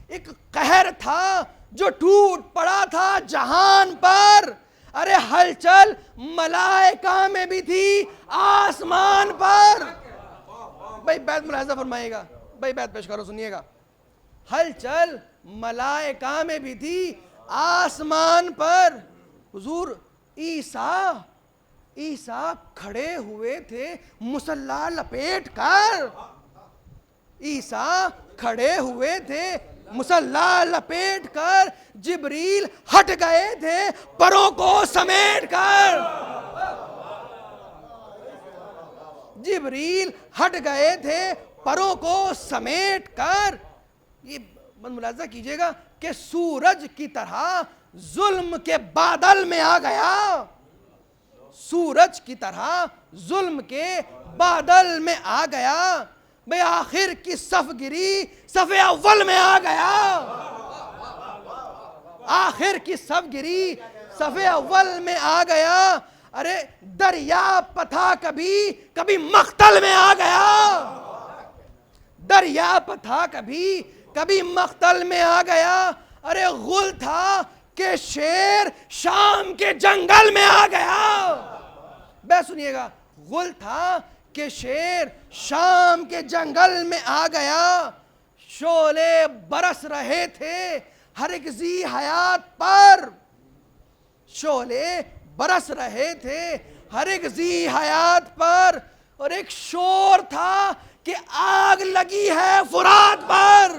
ایک قہر تھا جو ٹوٹ پڑا تھا جہان پر. ارے ہلچل ملائکہ میں بھی تھی آسمان پر. بھائی بیت ملاحظہ فرمائیے گا, بھائی بیت پیش کرو, سنیے گا, ہلچل ملائکہ میں بھی تھی آسمان پر. حضور عیسیٰ کھڑے ہوئے تھے مصلا لپیٹ کر، عیسیٰ کھڑے ہوئے تھے مصلا لپیٹ کر، جبریل ہٹ گئے تھے پروں کو سمیٹ کر، جبریل ہٹ گئے تھے پروں کو سمیٹ کر۔ یہ ملاحظہ کیجئے گا کہ سورج کی طرح ظلم کے بادل میں آ گیا، سورج کی طرح ظلم کے بادل میں آ گیا، بے آخر کی صف گری صف اول میں آ گیا، آخر کی صف گری صف اول میں آ گیا۔ ارے دریا پتھا کبھی کبھی مقتل میں آ گیا، دریا پتھا کبھی کبھی مقتل میں آ گیا۔ ارے غل تھا کہ شیر شام کے جنگل میں آ گیا، بے سنیے گا، غل تھا کہ شیر شام کے جنگل میں آ گیا، شعلے برس رہے تھے ہر ایک ذی حیات پر، شعلے برس رہے تھے ہر ایک ذی حیات پر، اور ایک شور تھا کہ آگ لگی ہے فرات پر،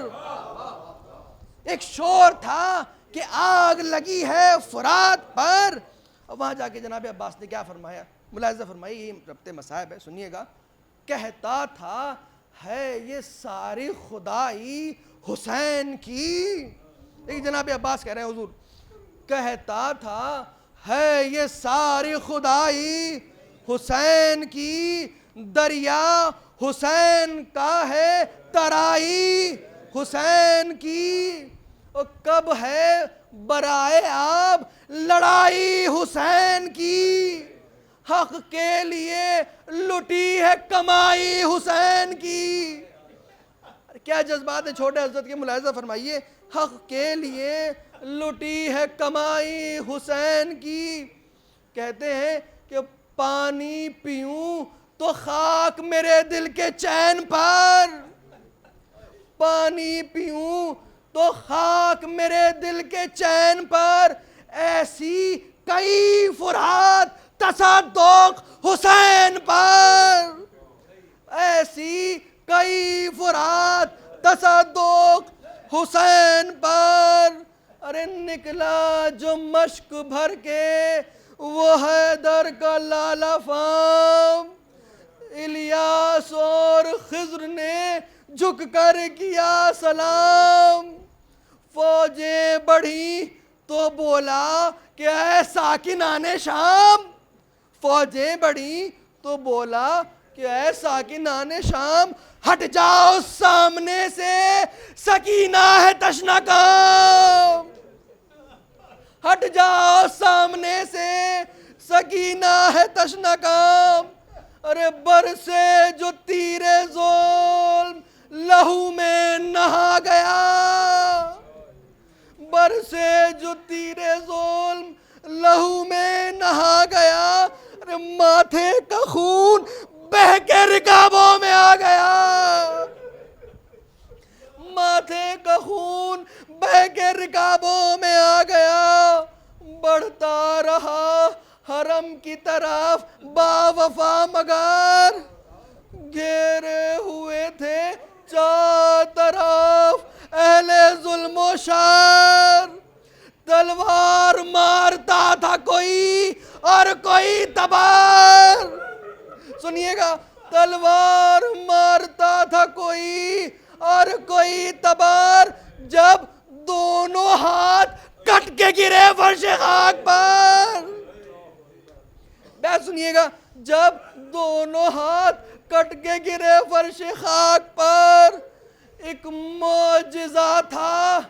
ایک شور تھا کہ آگ لگی ہے فرات پر۔ اور وہاں جا کے جناب عباس نے کیا فرمایا، ملاحظہ فرمائی، یہ ربط مصائب ہے، سنیے گا، کہتا تھا ہے یہ ساری خدائی حسین کی، ایک جناب عباس کہہ رہے ہیں حضور، کہتا تھا ہے یہ ساری خدائی حسین کی، دریا حسین کا ہے ترائی حسین کی، اور کب ہے برائے آب لڑائی حسین کی، حق کے لیے لٹی ہے کمائی حسین کی۔ کیا جذبات ہیں چھوٹے حضرت کے، ملاحظہ فرمائیے، حق کے لیے لٹی ہے کمائی حسین کی۔ کہتے ہیں کہ پانی پیوں تو خاک میرے دل کے چین پر، پانی پیوں تو خاک میرے دل کے چین پر، ایسی کئی فرات تصدق حسین پر، ایسی کئی فرات تصدق حسین پر۔ ارے نکلا جو مشک بھر کے وہ حیدر کا لالا فام، الیاس اور خضر نے جھک کر کیا سلام، فوجیں بڑھی تو بولا کہ اے ساکنان شام، فوجیں بڑھی تو بولا کہ اے ساکنان شام، ہٹ جاؤ سامنے سے سکینہ ہے تشنہ کام، ہٹ جاؤ سامنے سے سکینہ ہے تشنہ کام۔ ارے برسے جو تیر ظلم لہو میں نہا گیا، برسے جو تیر ظلم لہو میں نہا گیا، ارے ماتھے کا خون بہہ کے رکابوں میں آ گیا، ماتھے کا خون بہہ کے رکابوں میں آ گیا، بڑھتا رہا حرم کی طرف با وفا مگر، گھیرے ہوئے تھے چار طرف اہل ظلم و شر، تلوار مارتا تھا کوئی اور کوئی تبر، سنیے گا، تلوار مارتا تھا کوئی اور کوئی تبر، جب دونوں ہاتھ کٹ کے گرے فرش خاک پر، بے سنیے گا، جب دونوں ہاتھ کٹ کے گرے فرش خاک پر، ایک معجزہ تھا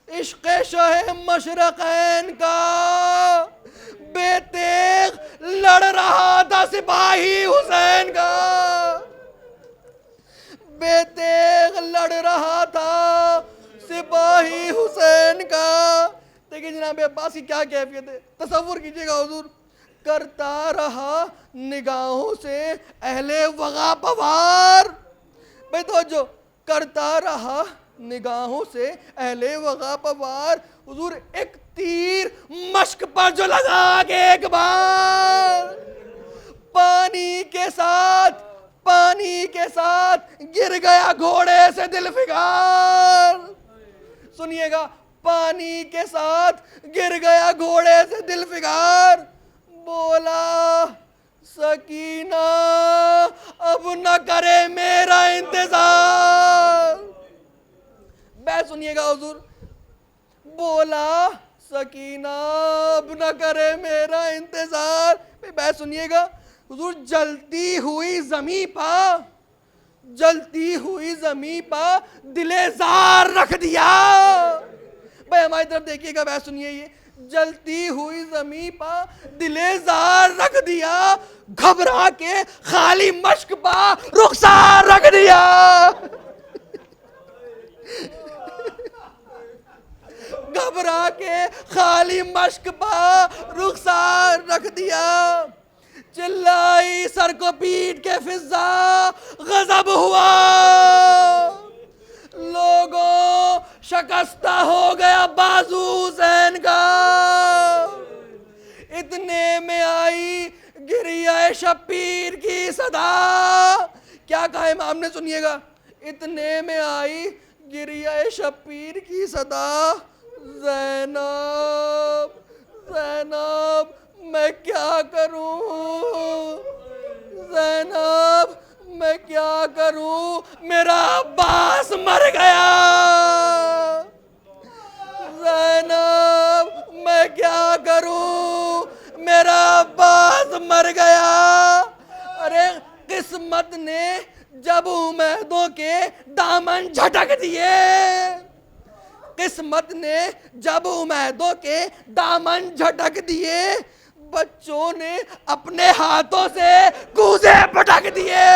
عشق شاہ مشرقین کا، بے تیغ لڑ رہا تھا سپاہی حسین کا، بے تیغ لڑ رہا تھا سپاہی حسین کا۔ دیکھیں جناب عباس کی کیا کیفیت ہے، تصور کیجئے گا حضور، کرتا رہا نگاہوں سے اہل وغا پوار، بھئی توجہ، کرتا رہا نگاہوں سے اہل وغا پوار، حضور ایک تیر مشک پر جو لگا کے ایک بار، پانی کے ساتھ گر گیا گھوڑے سے دل فگار. سنیے گا, پانی کے ساتھ گر گیا گھوڑے سے دل فگار. بولا سکینہ اب نہ کرے میرا انتظار. بے سنیے گا حضور, بولا سکینہ اب نہ کرے میرا انتظار. بے سنیے گا حضور, جلتی ہوئی زمین پا دل زار رکھ دیا. بھائی ہماری طرف دیکھیے گا, بات سنیے, یہ جلتی ہوئی زمین پا دل زار رکھ دیا, گھبرا کے خالی مشک پا رخسار رکھ دیا. گھبرا کے خالی مشک پا رخسار رکھ دیا. چلائی سر کو پیٹ کے فضا, غضب ہوا, لوگوں شکستہ ہو گیا بازو حسین کا. اتنے میں آئی گریہ شبیر کی صدا. کیا کہا امام نے, سنیے گا, اتنے میں آئی گریہ شبیر کی صدا. زینب زینب میں کیا کروں, زینب میں کیا کروں, میرا عباس مر گیا. زینب میں کیا کروں, میرا عباس مر گیا. ارے قسمت نے جب امیدوں کے دامن جھٹک دیے, قسمت نے جب امیدوں کے دامن جھٹک دیے, بچوں نے اپنے ہاتھوں سے کوزے پٹک دیے.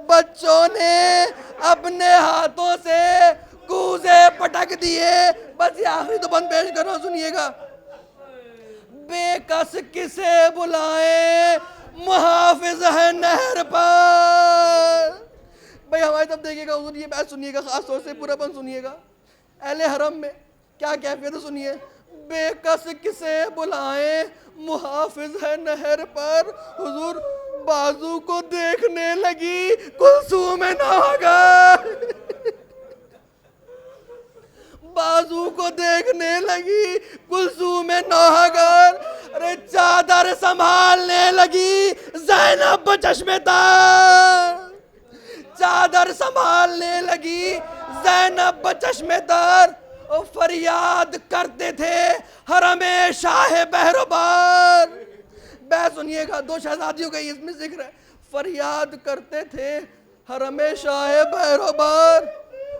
بچوں نے اپنے ہاتھوں سے کوزے پٹک دیے. بس یہ آخری تو بند پیش کرو, سنیے گا. بے کس کسے بلائیں محافظ ہے نہر پر. بھئی ہماری طرف دیکھیے گا حضور, یہ بات سنیے گا, خاص طور سے پورا بند سنیے گا. اہل حرم میں کیا کیفیت ہے سنیے. بے کس کسے بلائیں محافظ ہے نہر پر, حضور بازو کو دیکھنے لگی کلثوم نوحگر. بازو کو دیکھنے لگی کلثوم نوحگر. ارے چادر سنبھالنے لگی زینب بچشم تر, چادر سنبھالنے لگی زینب بچشم تر. فریاد کرتے تھے حرم شاہ بہروبر. بے سنیے گا, دو شہزادیوں کا اس میں ذکر ہے. فریاد کرتے تھے حرم شاہ بہروبر.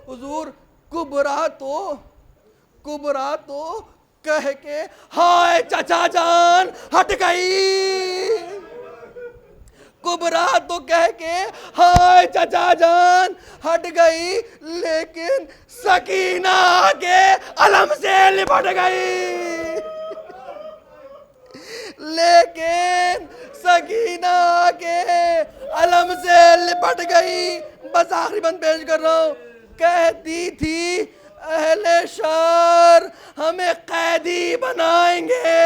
حضور کبرا تو کہہ کے ہائے چچا جان ہٹ گئی. کبرا تو کہہ کے ہائے چچا جان ہٹ گئی, لیکن سکینہ کے علم سے لپٹ گئی. لیکن سکینہ کے علم سے لپٹ گئی. بس آخری بند پیش کر رہا ہوں. کہتی تھی اہل شر ہمیں قیدی بنائیں گے,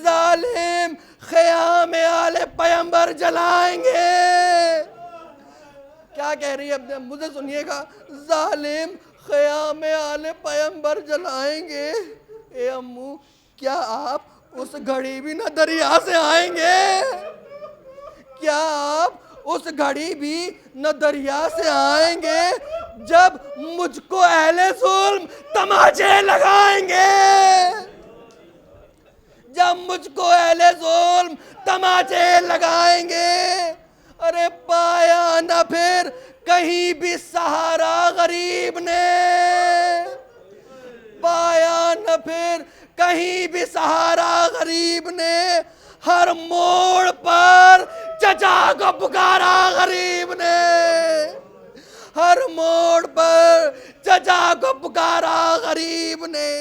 ظالم خیام آل پیمبر جلائیں گے. کیا کہہ رہی ہے مجھے سنیے گا, ظالم خیام آل پیمبر جلائیں گے. اے امو, کیا آپ اس گھڑی بھی نہ دریا سے آئیں گے, کیا آپ اس گھڑی بھی نہ دریا سے آئیں گے جب مجھ کو اہل ظلم تماچے لگائیں گے, جب مجھ کو اہل ظلم تماچے لگائیں گے. ارے پایا نہ پھر کہیں بھی سہارا غریب نے, پایا نہ پھر کہیں بھی سہارا غریب نے, ہر موڑ پر چچا کو پکارا غریب نے, ہر موڑ پر چچا کو پکارا غریب نے.